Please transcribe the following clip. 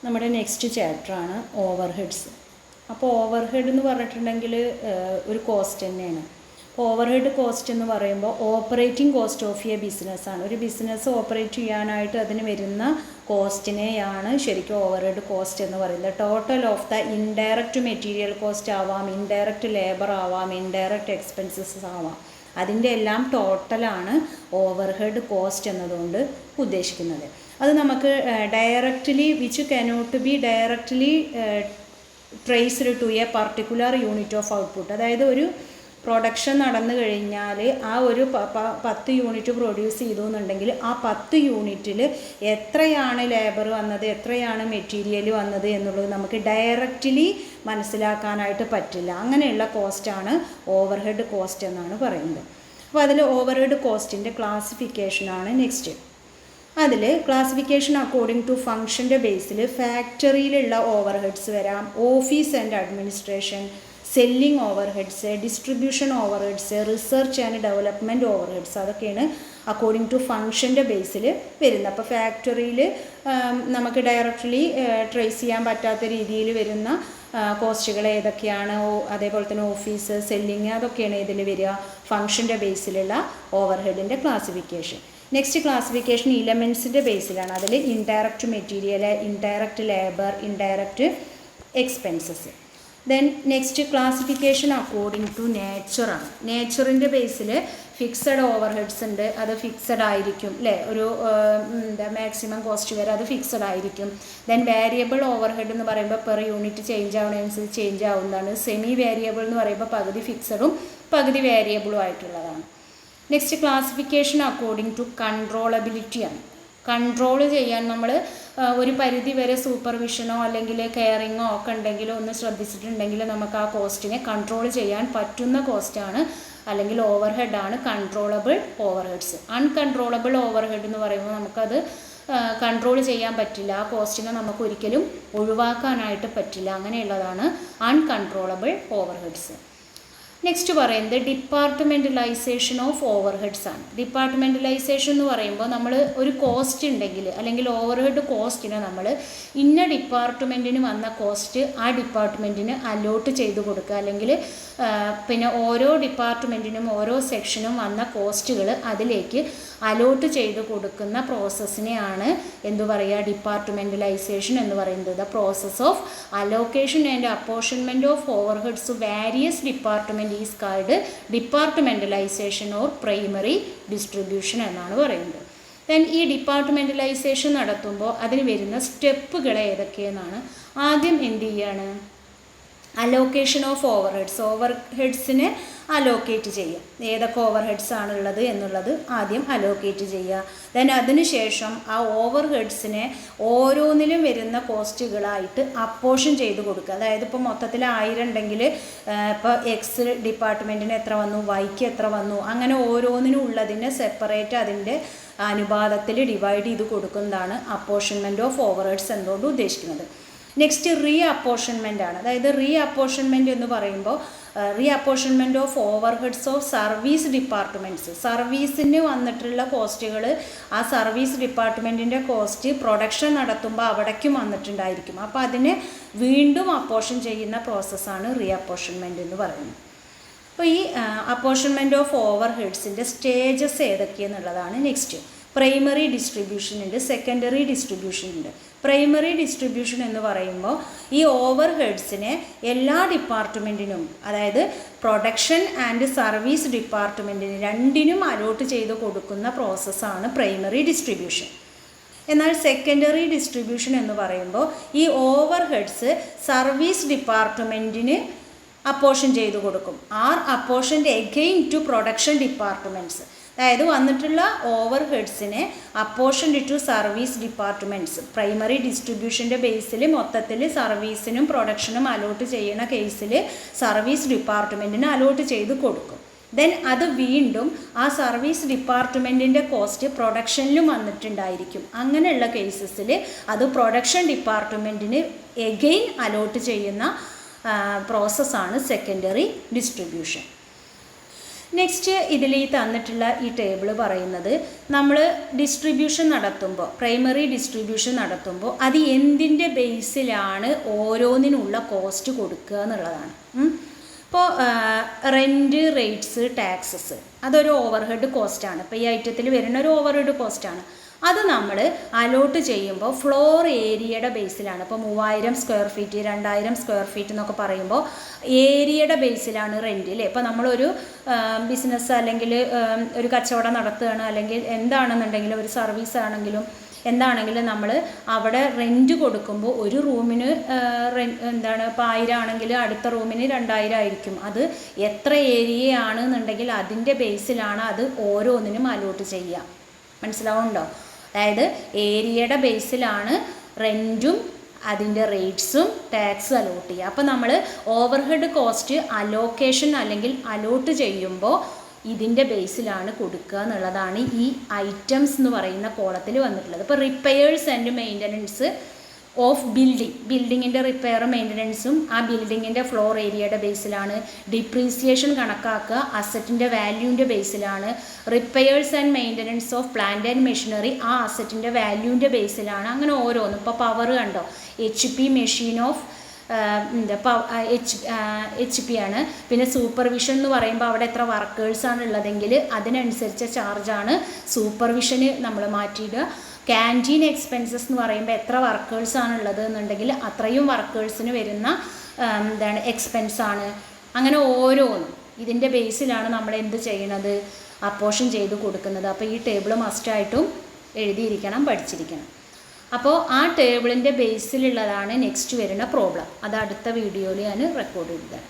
നമ്മുടെ നെക്സ്റ്റ് ചാപ്റ്ററാണ് ഓവർഹെഡ്സ്. അപ്പോൾ ഓവർഹെഡ് എന്ന് പറഞ്ഞിട്ടുണ്ടെങ്കിൽ ഒരു കോസ്റ്റ് തന്നെയാണ്. അപ്പോൾ ഓവർഹെഡ് കോസ്റ്റ് എന്ന് പറയുമ്പോൾ ഓപ്പറേറ്റിംഗ് കോസ്റ്റ് ഓഫ് എ ബിസിനസ്സാണ്. ഒരു ബിസിനസ് ഓപ്പറേറ്റ് ചെയ്യാനായിട്ട് അതിന് വരുന്ന കോസ്റ്റിനെയാണ് ശരിക്കും ഓവർഹെഡ് കോസ്റ്റ് എന്ന് പറയുന്നത്. Total of the indirect material cost ആവാം, ഇൻഡയറക്റ്റ് ലേബർ ആവാം, ഇൻഡയറക്റ്റ് എക്സ്പെൻസസ് ആവാം. അതിൻ്റെ എല്ലാം ടോട്ടലാണ് ഓവർഹെഡ് കോസ്റ്റ് എന്നതുകൊണ്ട് ഉദ്ദേശിക്കുന്നത്. അത് നമുക്ക് directly which cannot be directly traced to a particular unit of output. അതായത് ഒരു പ്രൊഡക്ഷൻ നടന്നു കഴിഞ്ഞാൽ ആ ഒരു 10 യൂണിറ്റ് പ്രൊഡ്യൂസ് ചെയ്തു എന്നുണ്ടെങ്കിൽ ആ 10 യൂണിറ്റിൽ എത്രയാണ് ലേബർ വന്നത്, എത്രയാണ് മെറ്റീരിയൽ വന്നത് എന്നുള്ളത് നമുക്ക് ഡയറക്റ്റ്ലി മനസ്സിലാക്കാനായിട്ട് പറ്റില്ല. അങ്ങനെയുള്ള കോസ്റ്റാണ് ഓവർഹെഡ് കോസ്റ്റ് എന്നാണ് പറയുന്നത്. അപ്പോൾ അതിൽ ഓവർഹെഡ് കോസ്റ്റിൻ്റെ ക്ലാസിഫിക്കേഷനാണ് നെക്സ്റ്റ്. അതിൽ ക്ലാസിഫിക്കേഷൻ അക്കോർഡിംഗ് ടു ഫങ്ഷൻ്റെ ബേസിൽ ഫാക്ടറിയിലുള്ള ഓവർഹെഡ്സ് വരാം, office and administration, selling overheads, distribution overheads, research and development overheads. അതൊക്കെയാണ് അക്കോർഡിംഗ് ടു ഫങ്ഷൻ്റെ ബേസിൽ വരുന്നത്. അപ്പോൾ ഫാക്ടറിയിൽ നമുക്ക് ഡയറക്റ്റ്ലി ട്രേസ് ചെയ്യാൻ പറ്റാത്ത രീതിയിൽ വരുന്ന കോസ്റ്റുകൾ ഏതൊക്കെയാണ്, അതേപോലെ തന്നെ ഓഫീസ്, സെല്ലിങ്, അതൊക്കെയാണ് ഇതിൽ വരിക ഫങ്ഷൻ്റെ ബേസിലുള്ള ഓവർഹെഡിൻ്റെ ക്ലാസിഫിക്കേഷൻ. നെക്സ്റ്റ് ക്ലാസിഫിക്കേഷൻ ഇലമെൻസിൻ്റെ ബേസിലാണ്. അതിൽ indirect material, indirect labour, indirect expenses. Then next classification according to നേച്ചറാണ്. നേച്ചറിൻ്റെ ബേസിൽ ഫിക്സഡ് ഓവർഹെഡ്സ് ഉണ്ട്, അത് ഫിക്സഡ് ആയിരിക്കും അല്ലേ, ഒരു മാക്സിമം കോസ്റ്റ് വരെ അത് ഫിക്സഡ് ആയിരിക്കും. ദെൻ വേരിയബിൾ ഓവർഹെഡ് എന്ന് പറയുമ്പോൾ പെർ യൂണിറ്റ് ചേഞ്ച് ആവുന്നതനുസരിച്ച് ചേഞ്ച് ആവുന്നതാണ്. സെമി വേരിയബിൾ എന്ന് പറയുമ്പോൾ പകുതി ഫിക്സഡും പകുതി വേരിയബിളും ആയിട്ടുള്ളതാണ്. നെക്സ്റ്റ് ക്ലാസിഫിക്കേഷൻ അക്കോർഡിംഗ് ടു കൺട്രോളബിലിറ്റിയാണ്. കൺട്രോൾ ചെയ്യാൻ നമ്മൾ ഒരു പരിധി വരെ സൂപ്പർവിഷനോ അല്ലെങ്കിൽ കെയറിങ്ങോ ഒക്കെ ഉണ്ടെങ്കിലോ ഒന്ന് ശ്രദ്ധിച്ചിട്ടുണ്ടെങ്കിൽ നമുക്ക് ആ കോസ്റ്റിനെ കൺട്രോൾ ചെയ്യാൻ പറ്റുന്ന കോസ്റ്റാണ് അല്ലെങ്കിൽ ഓവർഹെഡാണ് കൺട്രോളബിൾ ഓവർഹെഡ്സ്. അൺകൺട്രോളബിൾ ഓവർഹെഡ് എന്ന് പറയുമ്പോൾ നമുക്കത് കൺട്രോൾ ചെയ്യാൻ പറ്റില്ല, ആ കോസ്റ്റിനെ നമുക്ക് ഒരിക്കലും ഒഴിവാക്കാനായിട്ട് പറ്റില്ല. അങ്ങനെയുള്ളതാണ് അൺകൺട്രോളബിൾ ഓവർഹെഡ്സ്. നെക്സ്റ്റ് പറയുന്നത് ഡിപ്പാർട്ട്മെൻറ്റലൈസേഷൻ ഓഫ് ഓവർഹെഡ്സ് ആണ്. ഡിപ്പാർട്ട്മെൻറ്റലൈസേഷൻ എന്ന് പറയുമ്പോൾ നമ്മൾ ഒരു കോസ്റ്റ് ഉണ്ടെങ്കിൽ അല്ലെങ്കിൽ ഓവർഹെഡ് കോസ്റ്റിനെ നമ്മൾ ഇന്ന ഡിപ്പാർട്ട്മെൻറ്റിന് വന്ന കോസ്റ്റ് ആ ഡിപ്പാർട്ട്മെൻറ്റിന് അലോട്ട് ചെയ്ത് കൊടുക്കുക, അല്ലെങ്കിൽ പിന്നെ ഓരോ ഡിപ്പാർട്ട്മെൻറ്റിനും ഓരോ സെക്ഷനും വന്ന കോസ്റ്റുകൾ അതിലേക്ക് അലോട്ട് ചെയ്ത് കൊടുക്കുന്ന പ്രോസസ്സിനെയാണ് എന്തു പറയുക, ഡിപ്പാർട്ട്മെൻറ്റലൈസേഷൻ എന്ന് പറയുന്നത്. The process of allocation and apportionment of overheads to various department is called departmentalisation or primary distribution എന്നാണ് പറയുന്നത്. ദെൻ ഈ ഡിപ്പാർട്ട്മെൻറ്റലൈസേഷൻ നടത്തുമ്പോൾ അതിന് വരുന്ന സ്റ്റെപ്പുകൾ ഏതൊക്കെയെന്നാണ്. ആദ്യം എന്ത് ചെയ്യാണ്, അലോക്കേഷൻ ഓഫ് ഓവർഹെഡ്സ്, ഓവർഹെഡ്സിനെ അലോക്കേറ്റ് ചെയ്യുക. ഏതൊക്കെ ഓവർഹെഡ്സ് ആണുള്ളത് എന്നുള്ളത് ആദ്യം അലോക്കേറ്റ് ചെയ്യുക. ദെൻ അതിനുശേഷം ആ ഓവർഹെഡ്സിനെ ഓരോന്നിലും വരുന്ന കോസ്റ്റുകളായിട്ട് അപ്പോർഷൻ ചെയ്ത് കൊടുക്കുക. അതായത് ഇപ്പോൾ മൊത്തത്തിൽ 1000 ഉണ്ടെങ്കിൽ ഇപ്പോൾ എക്സ് ഡിപ്പാർട്ട്മെൻറ്റിന് എത്ര വന്നു, വൈക്ക് എത്ര വന്നു, അങ്ങനെ ഓരോന്നിനും ഉള്ളതിനെ സെപ്പറേറ്റ് അതിൻ്റെ അനുപാതത്തിൽ ഡിവൈഡ് ചെയ്ത് കൊടുക്കുന്നതാണ് അപ്പോർഷൻമെൻറ്റ് ഓഫ് ഓവർഹെഡ്സ് എന്നതുകൊണ്ട് ഉദ്ദേശിക്കുന്നത്. നെക്സ്റ്റ് റീ അപ്പോർഷൻമെൻ്റ് ആണ്. അതായത് റീ അപ്പോർഷൻമെൻറ്റ് എന്ന് പറയുമ്പോൾ re apportionment of overheads of service departments. സർവീസിന് വന്നിട്ടുള്ള കോസ്റ്റുകൾ ആ സർവീസ് ഡിപ്പാർട്ട്മെൻറ്റിൻ്റെ കോസ്റ്റ് പ്രൊഡക്ഷൻ നടത്തുമ്പോൾ അവിടേക്കും വന്നിട്ടുണ്ടായിരിക്കും. അപ്പോൾ അതിനെ വീണ്ടും അപ്പോർഷൻ ചെയ്യുന്ന പ്രോസസ്സാണ് റീ അപ്പോർഷൻമെൻറ്റ് എന്ന് പറയുന്നത്. അപ്പോൾ ഈ അപ്പോർഷൻമെൻറ്റ് ഓഫ് ഓവർഹെഡ്സിൻ്റെ സ്റ്റേജസ് ഏതൊക്കെയെന്നുള്ളതാണ് നെക്സ്റ്റ്. പ്രൈമറി ഡിസ്ട്രിബ്യൂഷൻ ഉണ്ട്, സെക്കൻഡറി ഡിസ്ട്രിബ്യൂഷൻ ഉണ്ട്. പ്രൈമറി ഡിസ്ട്രിബ്യൂഷൻ എന്ന് പറയുമ്പോൾ ഈ ഓവർഹെഡ്സിനെ എല്ലാ ഡിപ്പാർട്ട്മെൻറ്റിനും, അതായത് പ്രൊഡക്ഷൻ ആൻഡ് സർവീസ് ഡിപ്പാർട്ട്മെൻറ്റിന് രണ്ടിനും അലോട്ട് ചെയ്ത് കൊടുക്കുന്ന പ്രോസസ്സാണ് പ്രൈമറി ഡിസ്ട്രിബ്യൂഷൻ. എന്നാൽ സെക്കൻഡറി ഡിസ്ട്രിബ്യൂഷൻ എന്ന് പറയുമ്പോൾ ഈ ഓവർഹെഡ്സ് സർവീസ് ഡിപ്പാർട്ട്മെൻറ്റിന് അപ്പോർഷൻ ചെയ്ത് കൊടുക്കും. Are apportioned again to production departments. അതായത് വന്നിട്ടുള്ള ഓവർഹെഡ്സിനെ അപ്പോർഷൻഡ് ടു സർവീസ് ഡിപ്പാർട്ട്മെൻറ്റ്സ്. പ്രൈമറി ഡിസ്ട്രിബ്യൂഷൻ്റെ ബേസിൽ മൊത്തത്തിൽ സർവീസിനും പ്രൊഡക്ഷനും അലോട്ട് ചെയ്യുന്ന കേസിൽ സർവീസ് ഡിപ്പാർട്ട്മെൻറ്റിന് അലോട്ട് ചെയ്ത് കൊടുക്കും. ദെൻ അത് വീണ്ടും ആ സർവീസ് ഡിപ്പാർട്ട്മെൻറ്റിൻ്റെ കോസ്റ്റ് പ്രൊഡക്ഷനിലും വന്നിട്ടുണ്ടായിരിക്കും. അങ്ങനെയുള്ള കേസസിൽ അത് പ്രൊഡക്ഷൻ ഡിപ്പാർട്ട്മെൻറ്റിന് എഗെയിൻ അലോട്ട് ചെയ്യുന്ന പ്രോസസ്സാണ് സെക്കൻഡറി ഡിസ്ട്രിബ്യൂഷൻ. നെക്സ്റ്റ് ഇതിൽ ഈ തന്നിട്ടുള്ള ഈ ടേബിൾ പറയുന്നത് നമ്മൾ ഡിസ്ട്രിബ്യൂഷൻ നടത്തുമ്പോൾ, പ്രൈമറി ഡിസ്ട്രിബ്യൂഷൻ നടത്തുമ്പോൾ അത് എന്തിൻ്റെ ബേസിലാണ് ഓരോന്നിനുള്ള കോസ്റ്റ് കൊടുക്കുക എന്നുള്ളതാണ്. ഇപ്പോൾ റെൻറ്റ്, റേറ്റ്സ്, ടാക്സസ് അതൊരു ഓവർഹെഡ് കോസ്റ്റാണ്. ഇപ്പോൾ ഈ ഐറ്റത്തിൽ വരുന്ന ഒരു ഓവർഹെഡ് കോസ്റ്റാണ്. അത് നമ്മൾ അലോട്ട് ചെയ്യുമ്പോൾ ഫ്ലോർ ഏരിയയുടെ ബേസിലാണ്. ഇപ്പോൾ 3000 സ്ക്വയർ ഫീറ്റ്, 2000 സ്ക്വയർ ഫീറ്റ് എന്നൊക്കെ പറയുമ്പോൾ ഏരിയയുടെ ബേസിലാണ് റെൻറ്റ് അല്ലേ. ഇപ്പോൾ നമ്മളൊരു ബിസിനസ് അല്ലെങ്കിൽ ഒരു കച്ചവടം നടത്തുകയാണ്, അല്ലെങ്കിൽ എന്താണെന്നുണ്ടെങ്കിലും ഒരു സർവീസ് ആണെങ്കിലും എന്താണെങ്കിലും നമ്മൾ അവിടെ റെൻറ്റ് കൊടുക്കുമ്പോൾ ഒരു റൂമിന് ഇപ്പോൾ 1000 ആണെങ്കിൽ അടുത്ത റൂമിന് 2000 ആയിരിക്കും. അത് എത്ര ഏരിയ ആണെന്നുണ്ടെങ്കിൽ അതിൻ്റെ ബേസിലാണ് അത് ഓരോന്നിനും അലോട്ട് ചെയ്യുക. മനസ്സിലാവുന്നുണ്ടോ? അതായത് ഏരിയയുടെ ബേസിലാണ് റെൻറ്റും അതിൻ്റെ റേറ്റ്സും ടാക്സും അലോട്ട് ചെയ്യുക. അപ്പോൾ നമ്മൾ ഓവർഹെഡ് കോസ്റ്റ് അലോക്കേഷൻ അല്ലെങ്കിൽ അലോട്ട് ചെയ്യുമ്പോൾ ഇതിൻ്റെ ബേസിലാണ് കൊടുക്കുക എന്നുള്ളതാണ് ഈ ഐറ്റംസ് എന്ന് പറയുന്ന കോളത്തിൽ വന്നിട്ടുള്ളത്. ഇപ്പോൾ റിപ്പയേഴ്സ് ആൻഡ് മെയിൻ്റനൻസ് ഓഫ് ബിൽഡിങ്ങിൻ്റെ റിപ്പയർ മെയിൻ്റനൻസും ആ ബിൽഡിങ്ങിൻ്റെ ഫ്ലോർ ഏരിയയുടെ ബേസിലാണ്. ഡിപ്രീസിയേഷൻ കണക്കാക്കുക അസറ്റിൻ്റെ വാല്യൂവിൻ്റെ ബേസിലാണ്. Repairs and maintenance of plant and machinery ആ അസറ്റിൻ്റെ വാല്യൂവിൻ്റെ ബേസിലാണ്. അങ്ങനെ ഓരോന്നും. ഇപ്പോൾ പവർ കണ്ടോ, HP മെഷീൻ ഓഫ് HP ആണ്. പിന്നെ സൂപ്പർവിഷൻ എന്ന് പറയുമ്പോൾ അവിടെ എത്ര വർക്കേഴ്സാണ് ഉള്ളതെങ്കിൽ അതിനനുസരിച്ച ചാർജാണ് സൂപ്പർവിഷന് നമ്മൾ മാറ്റിയിടുക. ക്യാൻറ്റീൻ എക്സ്പെൻസസ് എന്ന് പറയുമ്പോൾ എത്ര വർക്കേഴ്സാണ് ഉള്ളത് എന്നുണ്ടെങ്കിൽ അത്രയും വർക്കേഴ്സിന് വരുന്ന എക്സ്പെൻസാണ്. അങ്ങനെ ഓരോന്നും ഇതിൻ്റെ ബേസിലാണ് നമ്മൾ എന്ത് ചെയ്യണത്, അപ്പോർഷൻ ചെയ്ത് കൊടുക്കുന്നത്. അപ്പോൾ ഈ ടേബിൾ മസ്റ്റായിട്ടും എഴുതിയിരിക്കണം, പഠിച്ചിരിക്കണം. അപ്പോൾ ആ ടേബിളിൻ്റെ ബേസിലുള്ളതാണ് നെക്സ്റ്റ് വരുന്ന പ്രോബ്ലം. അത് അടുത്ത വീഡിയോയിൽ ഞാൻ റെക്കോർഡ് ചെയ്തതാണ്.